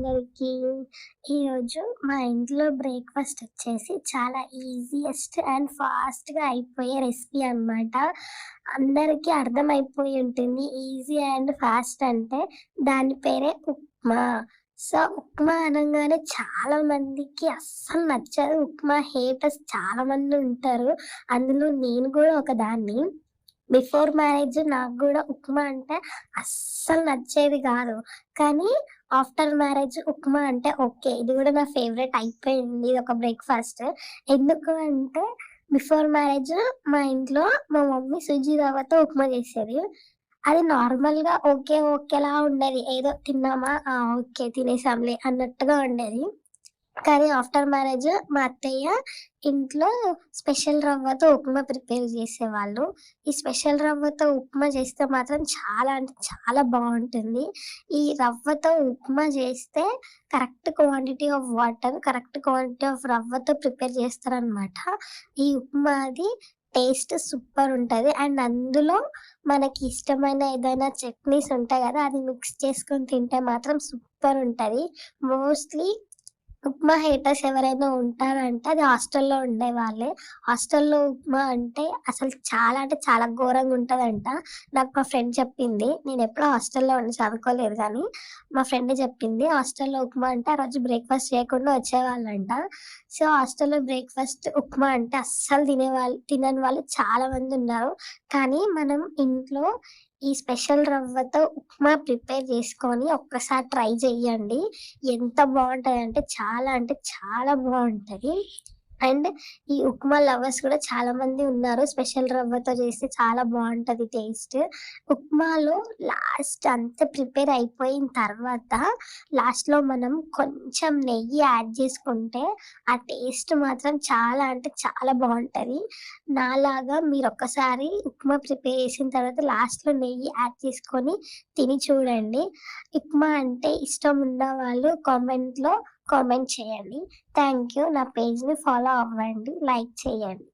అందరికీ. ఈరోజు మా ఇంట్లో బ్రేక్‌ఫాస్ట్ వచ్చేసి చాలా ఈజియెస్ట్ అండ్ ఫాస్ట్‌గా అయిపోయే రెసిపీ అనమాట. అందరికీ అర్థమైపోయి ఉంటుంది. ఈజీ అండ్ ఫాస్ట్ అంటే దాని పేరే ఉప్మా. సో, ఉప్మా అనంగానే చాలా మందికి అస్సలు నచ్చదు. ఉప్మా హేటర్స్ చాలా మంది ఉంటారు. అందులో నేను కూడా ఒకదాన్ని. బిఫోర్ మ్యారేజ్ నాకు గూడా ఉప్మా అంటే అస్సలు నచ్చేది గాదు. కానీ ఆఫ్టర్ మ్యారేజ్ ఉప్మా అంటే ఓకే. ఇది గూడా నా ఫేవరెట్ అయిపోయింది. ఇదొక బ్రేక్‌ఫాస్ట్. ఎందుకు అంటే బిఫోర్ మ్యారేజ్ మా ఇంట్లో మా మమ్మీ సుజి రవ్వతో ఉప్మా చేసేది. అది నార్మల్‌గా ఓకే. ఓకేలా ఉండేది. ఏదో తిన్నామా, ఆ! ఓకే. తినేసాంలే అన్నట్టుగా ఉండేది. కానీ ఆఫ్టర్ మ్యారేజ్ మా అత్తయ్య ఇంట్లో స్పెషల్ రవ్వతో ఉప్మా ప్రిపేర్ చేసేవాళ్ళు. ఈ స్పెషల్ రవ్వతో ఉప్మా చేస్తే మాత్రం చాలా అంటే చాలా బావుంటుంది. ఈ రవ్వతో ఉప్మా చేస్తే correct quantity of water, correct quantity of రవ్వతో ప్రిపేర్ చేస్తారనమాట. ఈ ఉప్మాది టేస్ట్ సూపరుంటది. అండ్ అందులో మనకి ఇష్టమైన ఏదైనా చట్నీస్ ఉంటాయి గదా! అది మిక్స్ చేసుకొని తింటే మాత్రం సూపరుంటది. మోస్ట్‌లీ ఉప్మా హేటర్స్ ఎవరైనా ఉంటారంటే అది హాస్టల్‌లో ఉండేవాళ్ళే. హాస్టల్‌లో ఉప్మా అంటే అసలు చాలా అంటే చాలా ఘోరంగుంటదంట. నాకు మా ఫ్రెండ్ చెప్పింది. నేనెప్పుడూ హాస్టల్‌లో ఉండి చదువుకోలేదు గానీ, మా ఫ్రెండ్ చెప్పింది. హాస్టల్‌లో ఉప్మా అంటే ఆ రోజు బ్రేక్‌ఫాస్ట్ చేయకుండా వచ్చేవాళ్ళంట. సో, హాస్టల్‌లో బ్రేక్‌ఫాస్ట్ ఉప్మా అంటే అస్సలు తినని వాళ్ళు చాలా మందున్నారు. కానీ మనం ఇంట్లో ఈ స్పెషల్ రవ్వతో ఉప్మా ప్రిపేర్ చేసుకొని ఒక్కసారి ట్రై చెయ్యండి. ఎంత బావుంటదంటే చాలా అంటే చాలా బావుంటది. అండ్ ఈ ఉప్మా లవర్స్ కూడా చాలా మంది ఉన్నారు. స్పెషల్ రవ్వతో చేస్తే చాలా బావుంటది టేస్ట్. ఉప్మాలో లాస్ట్ అంతా ప్రిపేర్ అయిపోయిన తర్వాత లాస్ట్‌లో మనం కొంచెం నెయ్యి యాడ్ చేసుకుంటే ఆ టేస్ట్ మాత్రం చాలా అంటే చాలా బావుంటది. నాలాగా మీరొక్కసారి ఉప్మా ప్రిపేర్ చేసిన తర్వాత లాస్ట్‌లో నెయ్యి యాడ్ చేసుకొని తిని చూడండి. ఉప్మా అంటే ఇష్టం ఉన్న వాళ్ళు కామెంట్ చేయండి. Thank you. నా పేజ్‌ని ఫాలో అవ్వండి. లైక్ చేయండి.